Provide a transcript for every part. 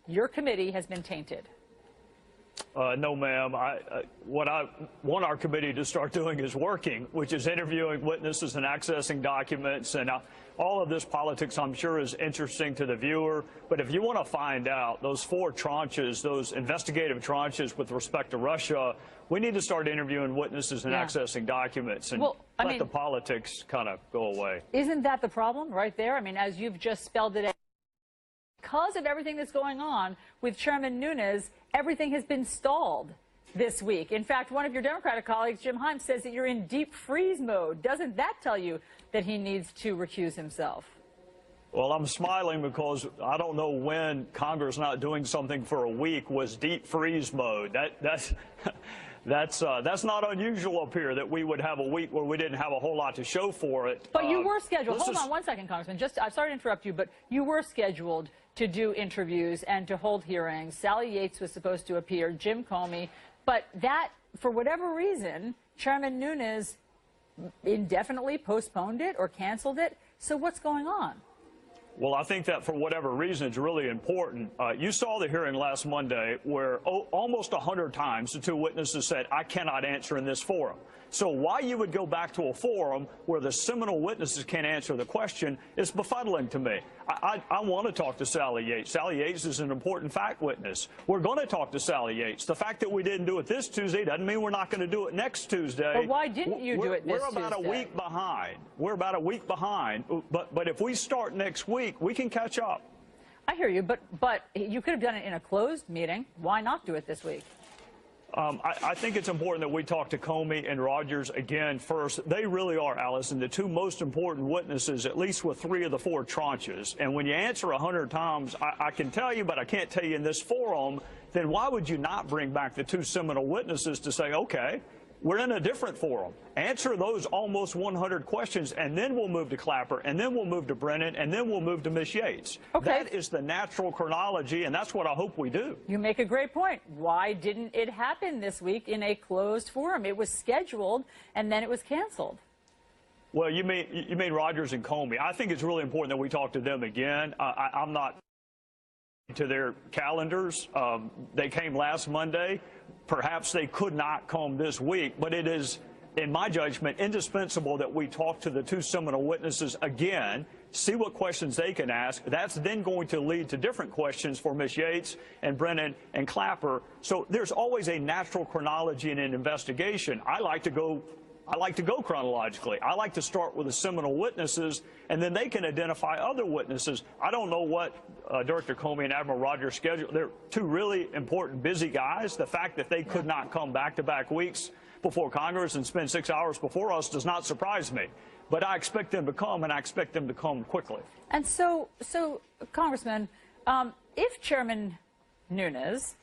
your committee has been tainted. No, ma'am. What I want our committee to start doing is working, which is interviewing witnesses and accessing documents. And all of this politics, I'm sure, is interesting to the viewer. But if you want to find out those 4 tranches, those investigative tranches with respect to Russia, we need to start interviewing witnesses and accessing documents and let the politics kind of go away. Isn't that the problem right there? I mean, as you've just spelled it out, because of everything that's going on with Chairman Nunes, everything has been stalled this week. In fact, one of your Democratic colleagues, Jim Himes, says that you're in deep freeze mode. Doesn't that tell you that he needs to recuse himself? Well, I'm smiling because I don't know when Congress not doing something for a week was deep freeze mode. That's not unusual up here, that we would have a week where we didn't have a whole lot to show for it. But you were scheduled. Hold on one second, Congressman. I'm sorry to interrupt you, but you were scheduled to do interviews and to hold hearings. Sally Yates was supposed to appear, Jim Comey. But that, for whatever reason, Chairman Nunes indefinitely postponed it or canceled it. So what's going on? Well, I think that for whatever reason, it's really important. You saw the hearing last Monday where almost 100 times the 2 witnesses said, I cannot answer in this forum. So why you would go back to a forum where the seminal witnesses can't answer the question is befuddling to me. I want to talk to Sally Yates. Sally Yates is an important fact witness. We're going to talk to Sally Yates. The fact that we didn't do it this Tuesday doesn't mean we're not going to do it next Tuesday. But why didn't you do it this Tuesday? We're about a week behind. We're about a week behind. But if we start next week, we can catch up. I hear you, but you could have done it in a closed meeting. Why not do it this week? I think it's important that we talk to Comey and Rogers again first. They really are, Allison, the 2 most important witnesses, at least with 3 of the 4 tranches. And when you answer 100 times, I can tell you, but I can't tell you in this forum, then why would you not bring back the 2 seminal witnesses to say, okay, we're in a different forum. Answer those almost 100 questions, and then we'll move to Clapper, and then we'll move to Brennan, and then we'll move to Ms. Yates. Okay. That is the natural chronology, and that's what I hope we do. You make a great point. Why didn't it happen this week in a closed forum? It was scheduled, and then it was canceled. Well, you mean Rogers and Comey. I think it's really important that we talk to them again. I'm not to their calendars. They came last Monday. Perhaps they could not come this week, but it is, in my judgment, indispensable that we talk to the 2 seminal witnesses again, see what questions they can ask. That's then going to lead to different questions for Ms. Yates and Brennan and Clapper. So there's always a natural chronology in an investigation. I like to go chronologically. I like to start with the seminal witnesses, and then they can identify other witnesses. I don't know what Director Comey and Admiral Rogers scheduled. They're 2 really important, busy guys. The fact that they could not come back-to-back weeks before Congress and spend 6 hours before us does not surprise me. But I expect them to come, and I expect them to come quickly. And so Congressman, if Chairman Nunes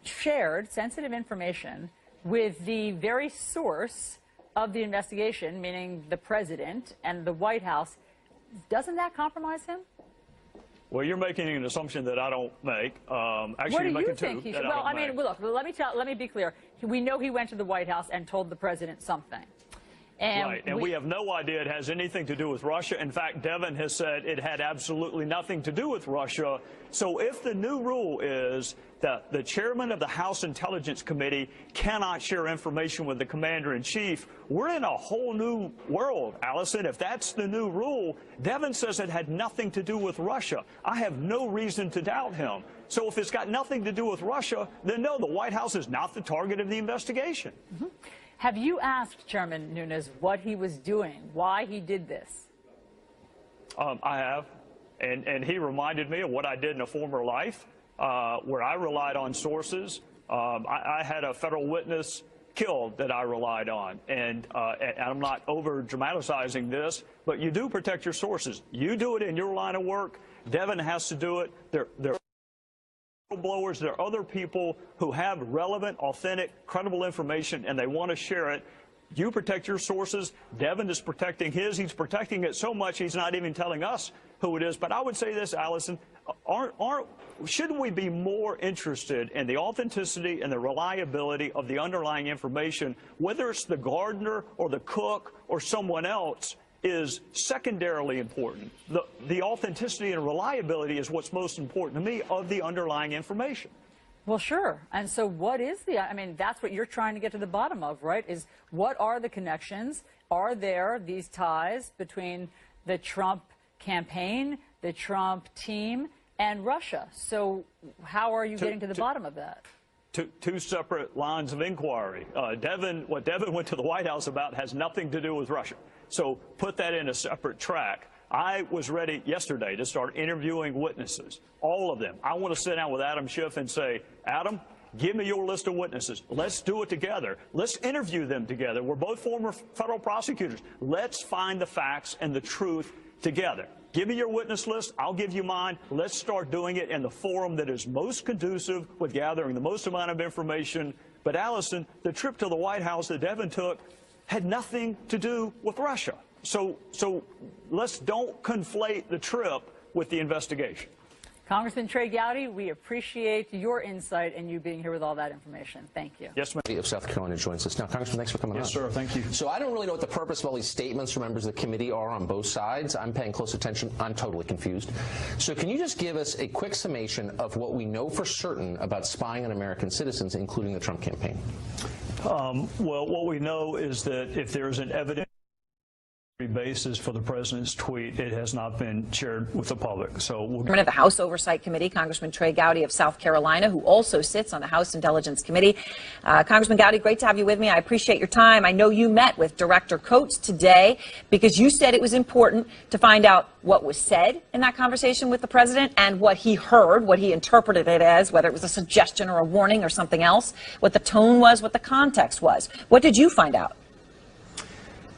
shared sensitive information with the very source of the investigation, meaning the president and the White House, doesn't that compromise him? Well, you're making an assumption that I don't make. Actually, what do you're making you think 2 he that should? I Well, don't I mean, make. look. Let me be clear. We know he went to the White House and told the president something. And right, and we have no idea it has anything to do with Russia. In fact, Devin has said it had absolutely nothing to do with Russia. So if the new rule is that the chairman of the House Intelligence Committee cannot share information with the commander-in-chief, we're in a whole new world, Allison. If that's the new rule, Devin says it had nothing to do with Russia. I have no reason to doubt him. So if it's got nothing to do with Russia, then no, the White House is not the target of the investigation. Mm-hmm. Have you asked Chairman Nunes what he was doing, why he did this? I have, and he reminded me of what I did in a former life, where I relied on sources. I had a federal witness killed that I relied on, and I'm not over-dramatizing this, but you do protect your sources. You do it in your line of work. Devin has to do it. They're blowers. There are other people who have relevant, authentic, credible information, and they want to share it. You protect your sources. Devin is protecting his. He's protecting it so much he's not even telling us who it is. But I would say this, Allison, shouldn't we be more interested in the authenticity and the reliability of the underlying information, whether it's the gardener or the cook or someone else? is secondarily important. The authenticity and reliability is what's most important to me of the underlying information. Well, sure. And so what is I mean, that's what you're trying to get to the bottom of, right? Is what are the connections? Are there these ties between the Trump campaign, the Trump team, and Russia? So how are you getting to the bottom of that? Two separate lines of inquiry. What Devin went to the White House about has nothing to do with Russia. So put that in a separate track. I was ready yesterday to start interviewing witnesses, all of them. I want to sit down with Adam Schiff and say, Adam, give me your list of witnesses. Let's do it together. Let's interview them together. We're both former federal prosecutors. Let's find the facts and the truth together. Give me your witness list. I'll give you mine. Let's start doing it in the forum that is most conducive with gathering the most amount of information. But, Allison, the trip to the White House that Devin took had nothing to do with Russia. So let's don't conflate the trip with the investigation. Congressman Trey Gowdy, we appreciate your insight and you being here with all that information. Thank you. Yes, ma'am. Of South Carolina joins us now. Congressman, thanks for coming on. Yes, sir. Thank you. So I don't really know what the purpose of all these statements from members of the committee are on both sides. I'm paying close attention. I'm totally confused. So can you just give us a quick summation of what we know for certain about spying on American citizens, including the Trump campaign? Well, what we know is that if there's an evidence basis for the president's tweet, it has not been shared with the public. So Chairman of the House Oversight Committee, Congressman Trey Gowdy of South Carolina, who also sits on the House Intelligence Committee. Congressman Gowdy, great to have you with me. I appreciate your time. I know you met with Director Coates today because you said it was important to find out what was said in that conversation with the president and what he heard, what he interpreted it as, whether it was a suggestion or a warning or something else, what the tone was, what the context was. What did you find out?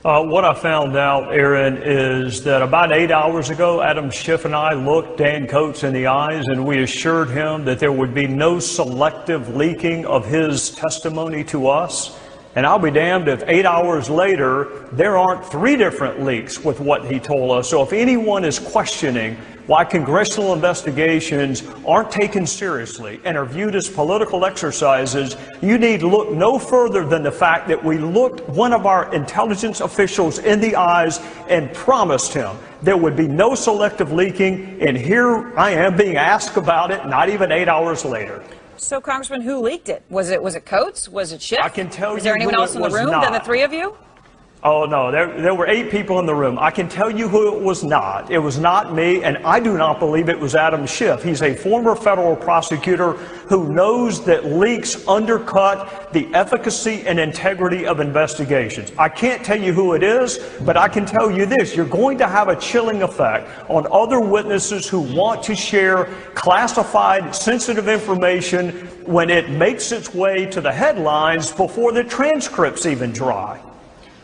What I found out, Aaron, is that about 8 hours ago, Adam Schiff and I looked Dan Coates in the eyes and we assured him that there would be no selective leaking of his testimony to us. And I'll be damned if 8 hours later, there aren't 3 different leaks with what he told us. So if anyone is questioning why congressional investigations aren't taken seriously and are viewed as political exercises, you need to look no further than the fact that we looked one of our intelligence officials in the eyes and promised him there would be no selective leaking. And here I am being asked about it not even 8 hours later. So, Congressman, who leaked it? Was it Coates? Was it Schiff? I can tell you. Was there anyone else in the room than the 3 of you? Oh, no, there were 8 people in the room. I can tell you who it was not. It was not me, and I do not believe it was Adam Schiff. He's a former federal prosecutor who knows that leaks undercut the efficacy and integrity of investigations. I can't tell you who it is, but I can tell you this. You're going to have a chilling effect on other witnesses who want to share classified, sensitive information when it makes its way to the headlines before the transcripts even dry.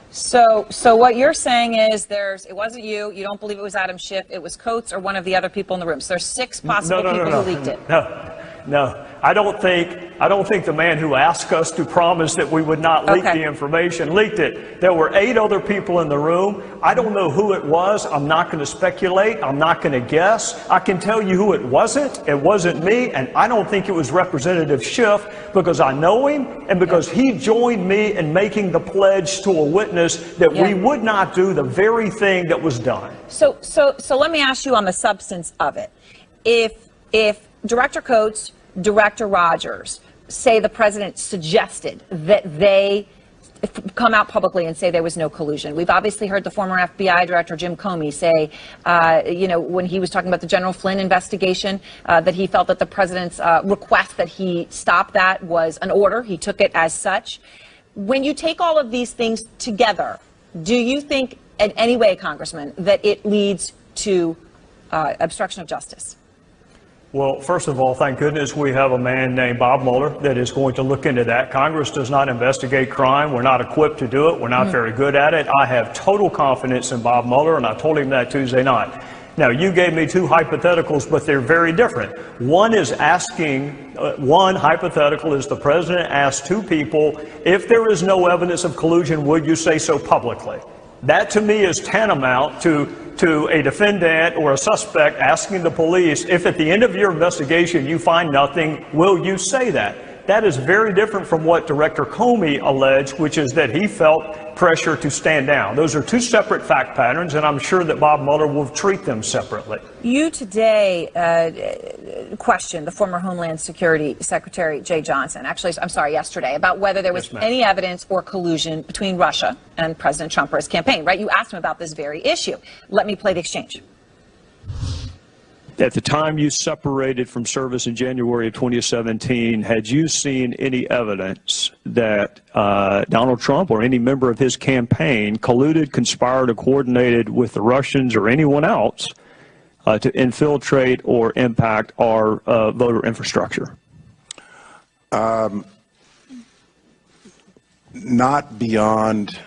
So what you're saying is it wasn't you don't believe it was Adam Schiff, it was Coates or one of the other people in the room. So there's 6 possible people who leaked it. No, I don't think the man who asked us to promise that we would not leak the information leaked it. There were 8 other people in the room. I don't know who it was. I'm not going to speculate. I'm not going to guess. I can tell you who it wasn't. It wasn't me, and I don't think it was Representative Schiff because I know him and because he joined me in making the pledge to a witness that we would not do the very thing that was done. So let me ask you on the substance of it. If Director Coates, Director Rogers say the president suggested that they come out publicly and say there was no collusion. We've obviously heard the former FBI Director Jim Comey say, when he was talking about the General Flynn investigation, that he felt that the president's request that he stop that was an order. He took it as such. When you take all of these things together, do you think in any way, Congressman, that it leads to obstruction of justice? Well, first of all, thank goodness we have a man named Bob Mueller that is going to look into that. Congress does not investigate crime. We're not equipped to do it. We're not very good at it. I have total confidence in Bob Mueller, and I told him that Tuesday night. Now, you gave me 2 hypotheticals, but they're very different. One is asking, one hypothetical is the president asked 2 people, if there is no evidence of collusion, would you say so publicly? That to me is tantamount to a defendant or a suspect asking the police, if at the end of your investigation you find nothing, will you say that? That is very different from what Director Comey alleged, which is that he felt pressure to stand down. Those are two separate fact patterns, and I'm sure that Bob Mueller will treat them separately. You today questioned the former Homeland Security Secretary Jay Johnson, actually, I'm sorry, yesterday, about whether there was any evidence or collusion between Russia and President Trump or his campaign, right? You asked him about this very issue. Let me play the exchange. At the time you separated from service in January of 2017, had you seen any evidence that Donald Trump or any member of his campaign colluded, conspired, or coordinated with the Russians or anyone else to infiltrate or impact our voter infrastructure? Not beyond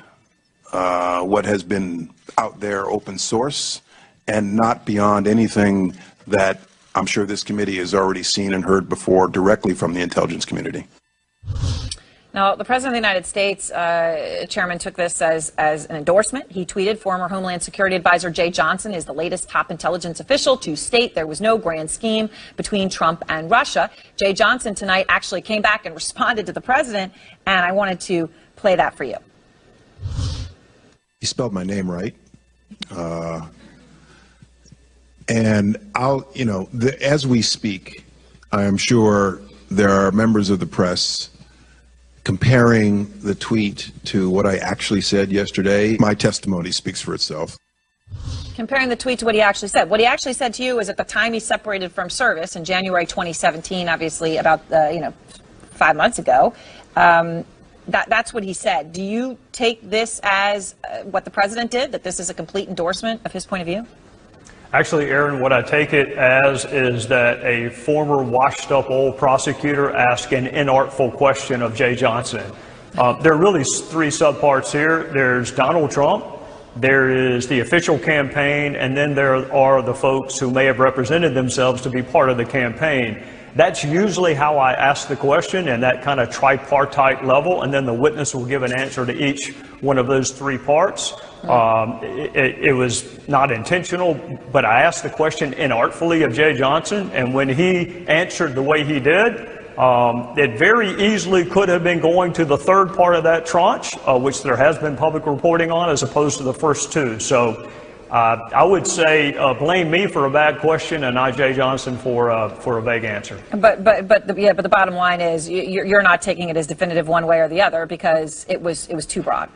what has been out there open source, and not beyond anything that I'm sure this committee has already seen and heard before directly from the intelligence community. Now, the President of the United States, Chairman, took this as an endorsement. He tweeted, former Homeland Security Advisor Jay Johnson is the latest top intelligence official to state there was no grand scheme between Trump and Russia. Jay Johnson tonight actually came back and responded to the President, and I wanted to play that for you. You spelled my name right. And as we speak, I am sure there are members of the press comparing the tweet to what I actually said yesterday. My testimony speaks for itself. Comparing the tweet to what he actually said. What he actually said to you is at the time he separated from service in January 2017, obviously about 5 months ago. That's what he said. Do you take this as what the president did, that this is a complete endorsement of his point of view? Actually, Aaron, what I take it as is that a former washed-up old prosecutor asked an inartful question of Jay Johnson. There are really three subparts here. There's Donald Trump, there is the official campaign, and then there are the folks who may have represented themselves to be part of the campaign. That's usually how I ask the question, in that kind of tripartite level, and then the witness will give an answer to each one of those three parts. It was not intentional, but I asked the question inartfully of Jay Johnson, and when he answered the way he did, it very easily could have been going to the third part of that tranche, which there has been public reporting on, as opposed to the first two. So I would say blame me for a bad question and not Jay Johnson for a vague answer. But the bottom line is you're not taking it as definitive one way or the other because it was too broad.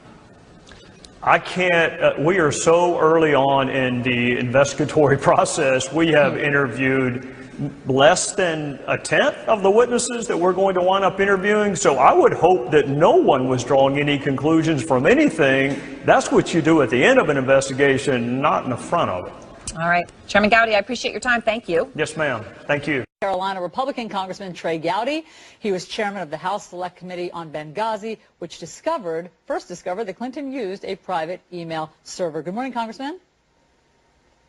I can't, we are so early on in the investigatory process. We have interviewed less than a tenth of the witnesses that we're going to wind up interviewing. So I would hope that no one was drawing any conclusions from anything. That's what you do at the end of an investigation, not in the front of it. All right. Chairman Gowdy, I appreciate your time. Thank you. Yes, ma'am. Thank you. Carolina Republican Congressman Trey Gowdy. He was chairman of the House Select Committee on Benghazi, which first discovered that Clinton used a private email server. Good morning, Congressman.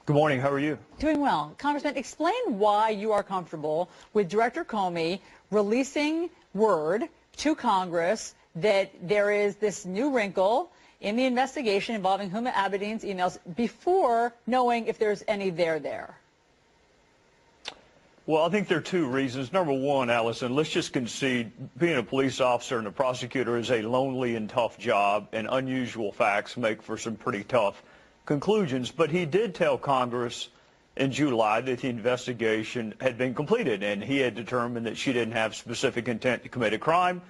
Good morning. How are you? Doing well. Congressman, explain why you are comfortable with Director Comey releasing word to Congress that there is this new wrinkle in the investigation involving Huma Abedin's emails before knowing if there's any there. Well, I think there are two reasons. Number one, Allison, let's just concede being a police officer and a prosecutor is a lonely and tough job, and unusual facts make for some pretty tough conclusions. But he did tell Congress in July that the investigation had been completed, and he had determined that she didn't have specific intent to commit a crime.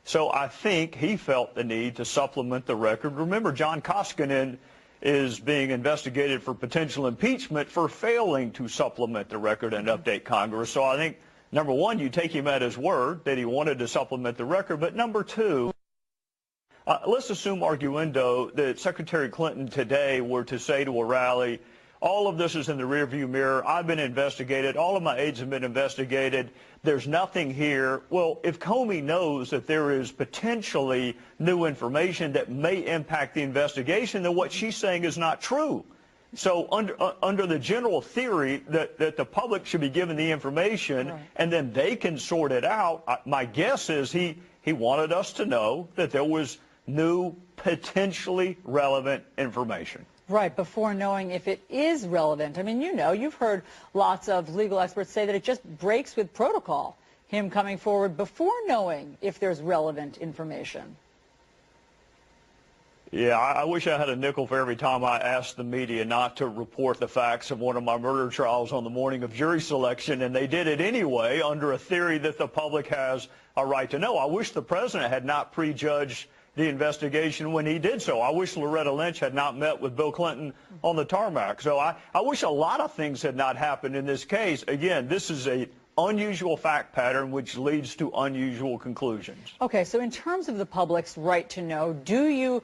So I think he felt the need to supplement the record. Remember, John Koskinen is being investigated for potential impeachment for failing to supplement the record and update Congress. So I think, number one, you take him at his word that he wanted to supplement the record. But number two, let's assume, arguendo, that Secretary Clinton today were to say to a rally, all of this is in the rearview mirror. I've been investigated. All of my aides have been investigated. There's nothing here. Well, if Comey knows that there is potentially new information that may impact the investigation, then what she's saying is not true. So under the general theory that the public should be given the information and then they can sort it out, my guess is he wanted us to know that there was new, potentially relevant information. Right, before knowing if it is relevant. I mean, you've heard lots of legal experts say that it just breaks with protocol him coming forward before knowing if there's relevant information? Yeah, I wish I had a nickel for every time I asked the media not to report the facts of one of my murder trials on the morning of jury selection, and they did it anyway under a theory that the public has a right to know. I wish the president had not prejudged the investigation when he did so. I wish Loretta Lynch had not met with Bill Clinton on the tarmac. So I wish a lot of things had not happened in this case. Again, this is an unusual fact pattern which leads to unusual conclusions. Okay, so in terms of the public's right to know, do you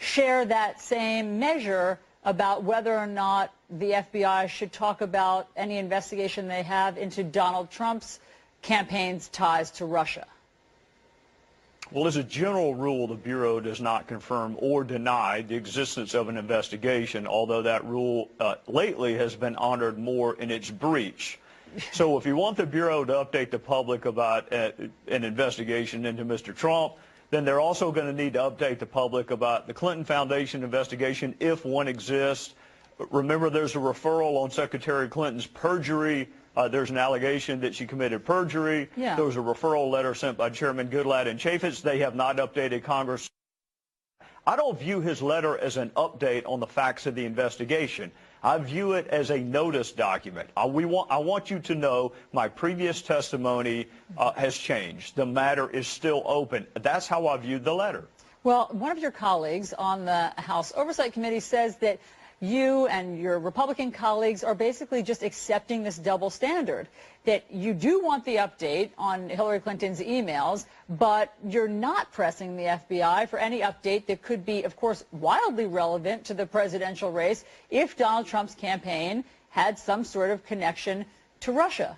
share that same measure about whether or not the FBI should talk about any investigation they have into Donald Trump's campaign's ties to Russia? Well, as a general rule, the Bureau does not confirm or deny the existence of an investigation, although that rule lately has been honored more in its breach. So if you want the Bureau to update the public about an investigation into Mr. Trump, then they're also going to need to update the public about the Clinton Foundation investigation, if one exists. Remember, there's a referral on Secretary Clinton's perjury. There's an allegation that she committed perjury. Yeah. There was a referral letter sent by Chairman Goodlatte and Chaffetz. They have not updated Congress. I don't view his letter as an update on the facts of the investigation. I view it as a notice document. I want you to know my previous testimony has changed. The matter is still open. That's how I viewed the letter. Well, one of your colleagues on the House Oversight Committee says that you and your Republican colleagues are basically just accepting this double standard, that you do want the update on Hillary Clinton's emails, but you're not pressing the FBI for any update that could be, of course, wildly relevant to the presidential race if Donald Trump's campaign had some sort of connection to Russia.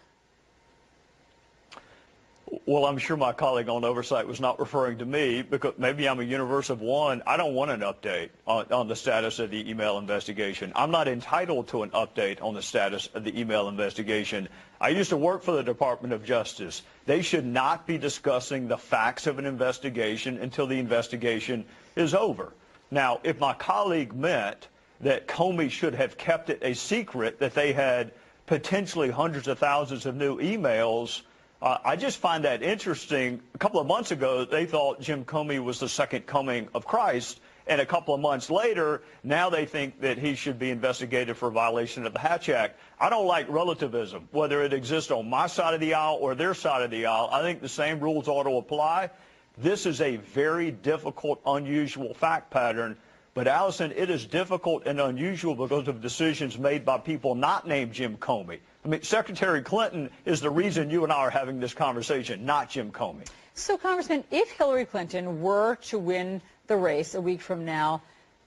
Well, I'm sure my colleague on oversight was not referring to me, because maybe I'm a universe of one. I don't want an update on the status of the email investigation. I'm not entitled to an update on the status of the email investigation. I used to work for the Department of Justice. They should not be discussing the facts of an investigation until the investigation is over. Now, if my colleague meant that Comey should have kept it a secret, that they had potentially hundreds of thousands of new emails, I just find that interesting. A couple of months ago, they thought Jim Comey was the second coming of Christ, and a couple of months later, now they think that he should be investigated for violation of the Hatch Act. I don't like relativism, whether it exists on my side of the aisle or their side of the aisle. I think the same rules ought to apply. This is a very difficult, unusual fact pattern. But, Allison, it is difficult and unusual because of decisions made by people not named Jim Comey. I mean, Secretary Clinton is the reason you and I are having this conversation, not Jim Comey. So, Congressman, if Hillary Clinton were to win the race a week from now,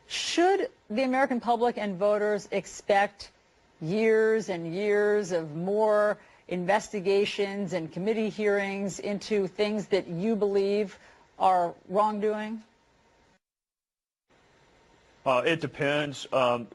should the American public and voters expect years and years of more investigations and committee hearings into things that you believe are wrongdoing? It depends.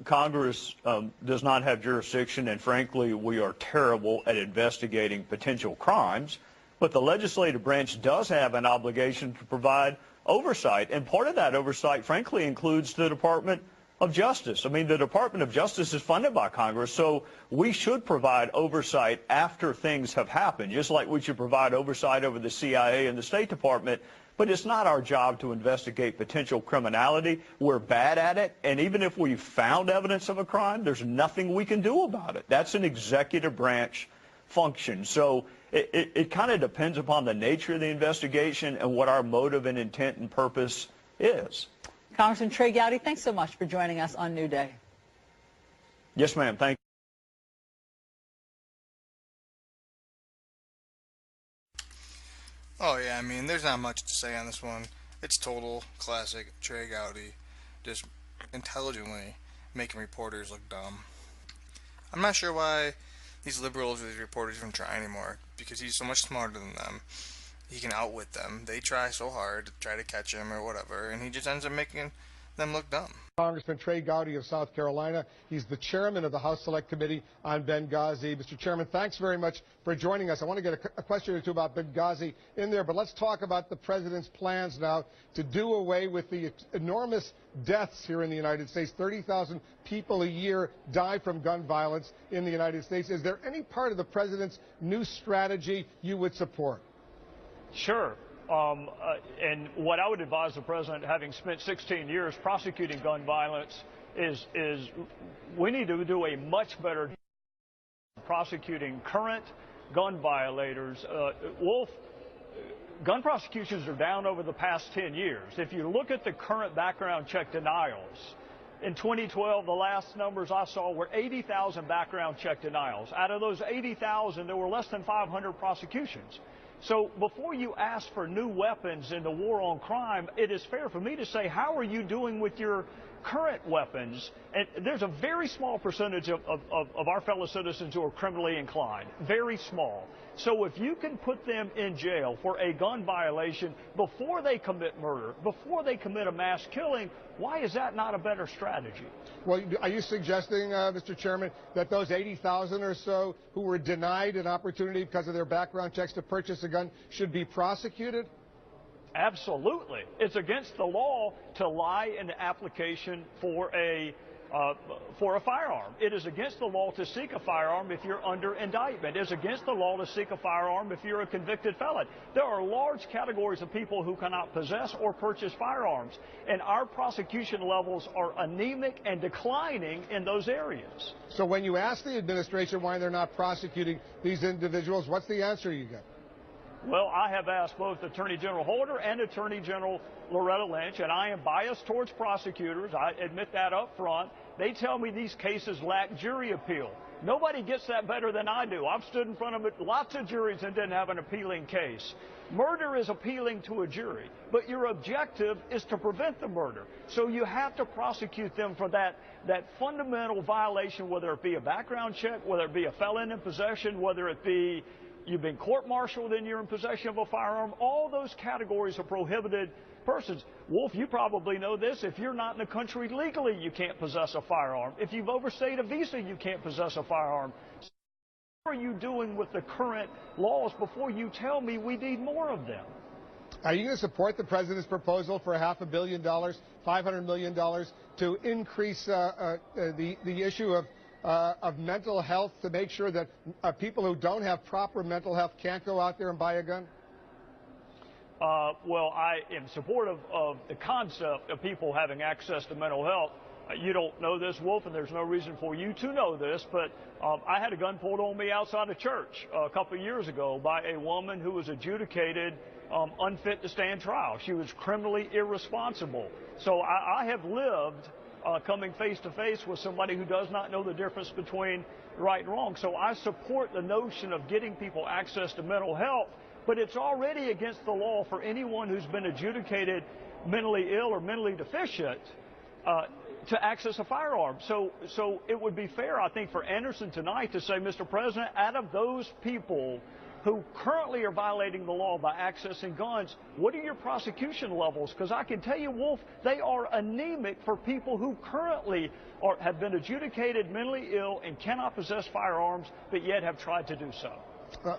Congress does not have jurisdiction, and frankly, we are terrible at investigating potential crimes. But the legislative branch does have an obligation to provide oversight, and part of that oversight, frankly, includes the Department of Justice. I mean, the Department of Justice is funded by Congress, so we should provide oversight after things have happened, just like we should provide oversight over the CIA and the State Department. But it's not our job to investigate potential criminality. We're bad at it, and even if we found evidence of a crime, there's nothing we can do about it. That's an executive branch function. So it kind of depends upon the nature of the investigation and what our motive and intent and purpose is. Congressman Trey Gowdy, thanks so much for joining us on New Day. Yes, ma'am. Thank you. Oh yeah, I mean, there's not much to say on this one. It's total classic Trey Gowdy, just intelligently making reporters look dumb. I'm not sure why these liberals or these reporters even try anymore, because he's so much smarter than them. He can outwit them. They try so hard to try to catch him or whatever, and he just ends up making them look dumb. Congressman Trey Gowdy of South Carolina. He's the chairman of the House Select Committee on Benghazi. Mr. Chairman, thanks very much for joining us. I want to get a question or two about Benghazi in there, but let's talk about the president's plans now to do away with the enormous deaths here in the United States. 30,000 people a year die from gun violence in the United States. Is there any part of the president's new strategy you would support? Sure. And what I would advise the president, having spent 16 years prosecuting gun violence, is we need to do a much better job prosecuting current gun violators. Wolf, gun prosecutions are down over the past 10 years. If you look at the current background check denials, in 2012, the last numbers I saw were 80,000 background check denials. Out of those 80,000, there were less than 500 prosecutions. So before you ask for new weapons in the war on crime, it is fair for me to say, how are you doing with your current weapons? And there's a very small percentage of our fellow citizens who are criminally inclined, very small. So if you can put them in jail for a gun violation before they commit murder, before they commit a mass killing, why is that not a better strategy? Well, are you suggesting, Mr. Chairman, that those 80,000 or so who were denied an opportunity because of their background checks to purchase a gun should be prosecuted? Absolutely. It's against the law to lie in the application for a firearm. It is against the law to seek a firearm if you're under indictment. It is against the law to seek a firearm if you're a convicted felon. There are large categories of people who cannot possess or purchase firearms, and our prosecution levels are anemic and declining in those areas. So when you ask the administration why they're not prosecuting these individuals, what's the answer you get? Well, I have asked both Attorney General Holder and Attorney General Loretta Lynch, and I am biased towards prosecutors. I admit that up front. They tell me these cases lack jury appeal. Nobody gets that better than I do. I've stood in front of lots of juries and didn't have an appealing case. Murder is appealing to a jury, but your objective is to prevent the murder. So you have to prosecute them for that fundamental violation, whether it be a background check, whether it be a felon in possession, whether it be you've been court-martialed and you're in possession of a firearm. All those categories are prohibited persons. Wolf, you probably know this. If you're not in the country legally, you can't possess a firearm. If you've overstayed a visa, you can't possess a firearm. So what are you doing with the current laws before you tell me we need more of them? Are you going to support the president's proposal for $500 million, $500 million to increase the issue of mental health, to make sure that people who don't have proper mental health can't go out there and buy a gun? Well, I am supportive of the concept of people having access to mental health. You don't know this, Wolf, and there's no reason for you to know this, but I had a gun pulled on me outside of church a couple of years ago by a woman who was adjudicated unfit to stand trial. She was criminally irresponsible. So I have lived coming face to face with somebody who does not know the difference between right and wrong. So I support the notion of getting people access to mental health, but it's already against the law for anyone who's been adjudicated mentally ill or mentally deficient to access a firearm. So it would be fair, I think, for Anderson tonight to say, Mr. President, out of those people who currently are violating the law by accessing guns, what are your prosecution levels? Because I can tell you, Wolf, they are anemic for people who currently have been adjudicated mentally ill and cannot possess firearms, but yet have tried to do so.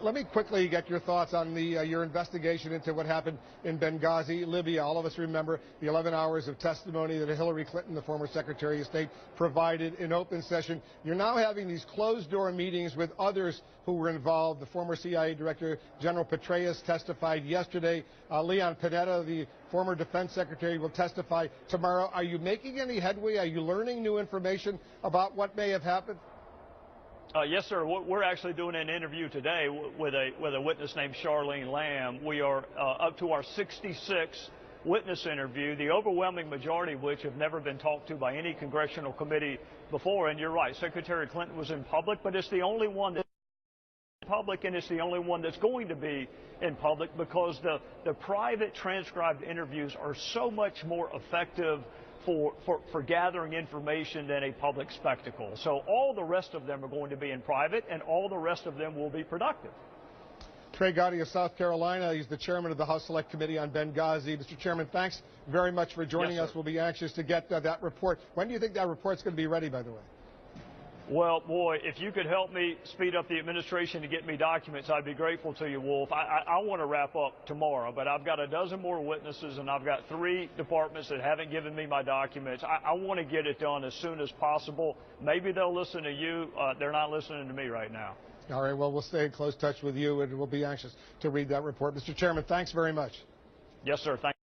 Let me quickly get your thoughts on your investigation into what happened in Benghazi, Libya. All of us remember the 11 hours of testimony that Hillary Clinton, the former Secretary of State, provided in open session. You're now having these closed-door meetings with others who were involved. The former CIA Director General Petraeus testified yesterday. Leon Panetta, the former Defense Secretary, will testify tomorrow. Are you making any headway? Are you learning new information about what may have happened? Yes, sir. We're actually doing an interview today with a witness named Charlene Lamb. We are up to our 66th witness interview, the overwhelming majority of which have never been talked to by any congressional committee before. And you're right, Secretary Clinton was in public, but it's the only one that's in public, and it's the only one that's going to be in public because the private transcribed interviews are so much more effective for gathering information than a public spectacle. So all the rest of them are going to be in private, and all the rest of them will be productive. Trey Gowdy of South Carolina. He's the chairman of the House Select Committee on Benghazi. Mr. Chairman, thanks very much for joining us. We'll be anxious to get that report. When do you think that report's going to be ready, by the way? Well, boy, if you could help me speed up the administration to get me documents, I'd be grateful to you, Wolf. I want to wrap up tomorrow, but I've got a dozen more witnesses, and I've got 3 departments that haven't given me my documents. I want to get it done as soon as possible. Maybe they'll listen to you. They're not listening to me right now. All right, well, we'll stay in close touch with you, and we'll be anxious to read that report. Mr. Chairman, thanks very much. Yes, sir. Thank you.